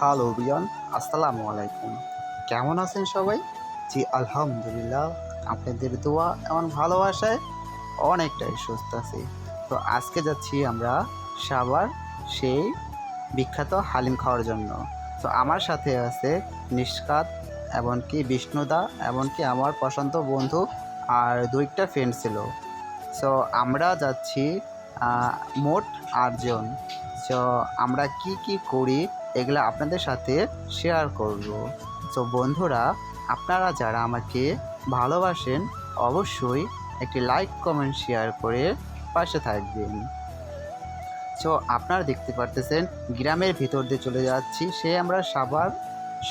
Hello বিয়ান, আসসালামু আলাইকুম। কেমন আছেন সবাই? জি আলহামদুলিল্লাহ, আপনাদের দোয়া এমন ভালোবাসায় অনেকটাই সুস্থ আছি। তো আজকে যাচ্ছি আমরা সাভার সেই বিখ্যাত হালিম খাওয়ার জন্য। তো আমার সাথে আছে নিষ্কাত, এমনকি বিষ্ণুদা, এমনকি আমার পছন্দ বন্ধু আর দুইটা ফ্রেন্ড ছিল। সো আমরা যাচ্ছি মোট 8 জন। সো আমরা কি কি করি এগুলো আপনাদের সাথে শেয়ার করব। সো বন্ধুরা, আপনারা যারা আমাকে ভালোবাসেন অবশ্যই একটি লাইক কমেন্ট শেয়ার করে পাশে থাকবেন। সো আপনারা দেখতে পারতেছেন গ্রামের ভিতর দিয়ে চলে যাচ্ছি আমরা সাভার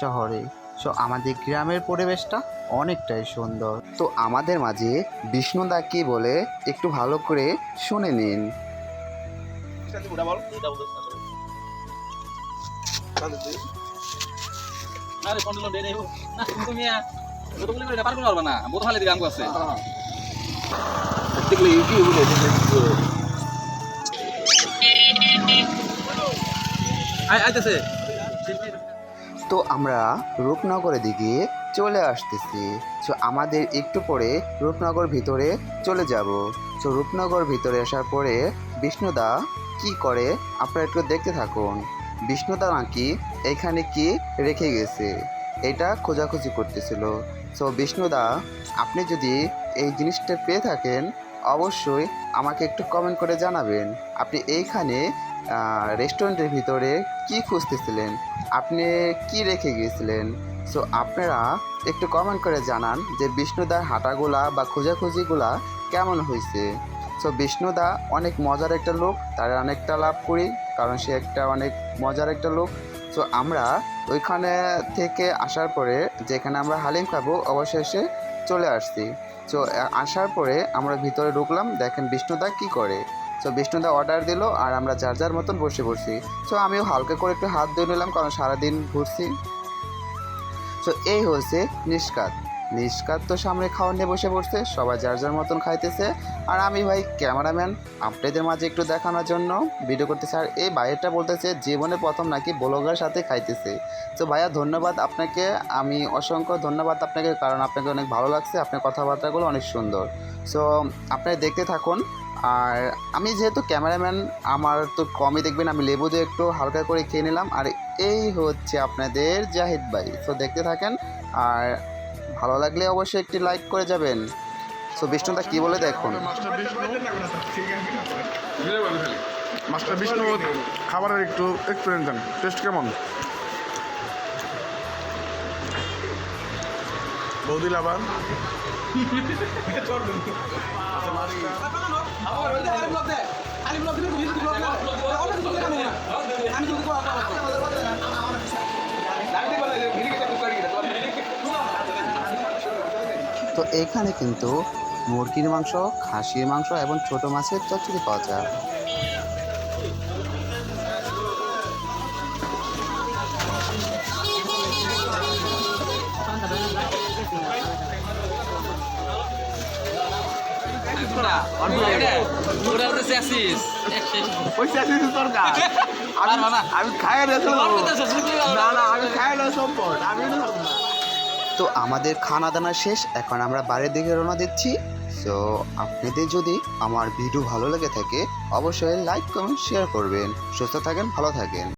শহরে। সো আমাদের গ্রামের পরিবেশটা অনেকটাই সুন্দর। তো আমাদের মাঝে বিষ্ণুদা কি বলে একটু ভালো করে শুনে নিন। তো আমরা রূপনগরের দিকে চলে আসতেছি। সো আমাদের একটু পরে রূপনগর ভিতরে চলে যাব। সো রূপনগর ভিতরে আসার পরে বিষ্ণুদা কি করে আপনারা একটু দেখতে থাকুন। বিষ্ণুদা নাকি এখানে কি রেখে গেছে এটা খোঁজাখুঁজি করতেছিল। সো বিষ্ণুদা, আপনি যদি এই জিনিসটা পেয়ে থাকেন অবশ্যই আমাকে একটু কমেন্ট করে জানাবেন। আপনি এইখানে রেস্টুরেন্টের ভিতরে কি খুঁজতেছিলেন, আপনি কি রেখে গিয়েছিলেন? সো আপনারা একটু কমেন্ট করে জানান যে বিষ্ণুদার হাঁটাগুলা বা খোঁজাখুঁজিগুলা কেমন হয়েছে। সো বিষ্ণুদা অনেক মজার একটা লোক, তার অনেকটা লাভ করি কারণ সে একটা অনেক মজার একটা লোক। সো আমরা ওইখানে থেকে আসার পরে যেখানে আমরা হালিম খাবো অবশেষে চলে আসছি। সো আসার পরে আমরা ভিতরে ঢুকলাম, দেখেন বিষ্ণুদা কি করে। সো বিষ্ণুদা অর্ডার দিল আর আমরা যার যার মতন বসে পড়ছি। সো আমিও হালকা করে একটু হাত ধুয়ে নিলাম কারণ সারাদিন ঘুরছি। সো এই হচ্ছে নিষ্কাত। নিষ্কাত তো সামনে খাওয়া নিয়ে বসে পড়ছে, সবাই যার যার মতন খাইতেছে। আর আমি ভাই ক্যামেরাম্যান, আপনাদের মাঝে একটু দেখানোর জন্য ভিডিও করতেছে। আর এই ভাইয়েরটা বলতেছে জীবনে প্রথম নাকি ব্লগার সাথে খাইতেছে। তো ভাইয়া ধন্যবাদ আপনাকে, আমি অসংখ্য ধন্যবাদ আপনাকে, কারণ আপনাকে অনেক ভালো লাগছে, আপনার কথাবার্তাগুলো অনেক সুন্দর। সো আপনারা দেখতে থাকুন। আর আমি যেহেতু ক্যামেরাম্যান আমার তো কমই দেখবেন, আমি লেবু দিয়ে একটু হালকা করে খেয়ে নিলাম। আর এই হচ্ছে আপনাদের জাহিদ ভাই। সো দেখতে থাকেন আর ভালো লাগলে অবশ্যই একটি লাইক করে যাবেন। সো বিষ্ণুদা কি বলে দেখুন। মাস্টার বিষ্ণু খাবারের একটু এক্সপিরিয়েন্স দেন, টেস্ট কেমন? বৌদি লাভার তো এখানে কিন্তু মুরগির মাংস, খাসির মাংস এবং ছোট মাছের চচ্চড়ি পাওয়া যায়। তো আমাদের খানা দানা শেষ, এখন আমরা বাড়ির দিকে রওনা দিচ্ছি। সো আপনাদের যদি আমার ভিডিও ভালো লেগে থাকে অবশ্যই লাইক কমেন্ট শেয়ার করবেন। সুস্থ থাকেন, ভালো থাকেন।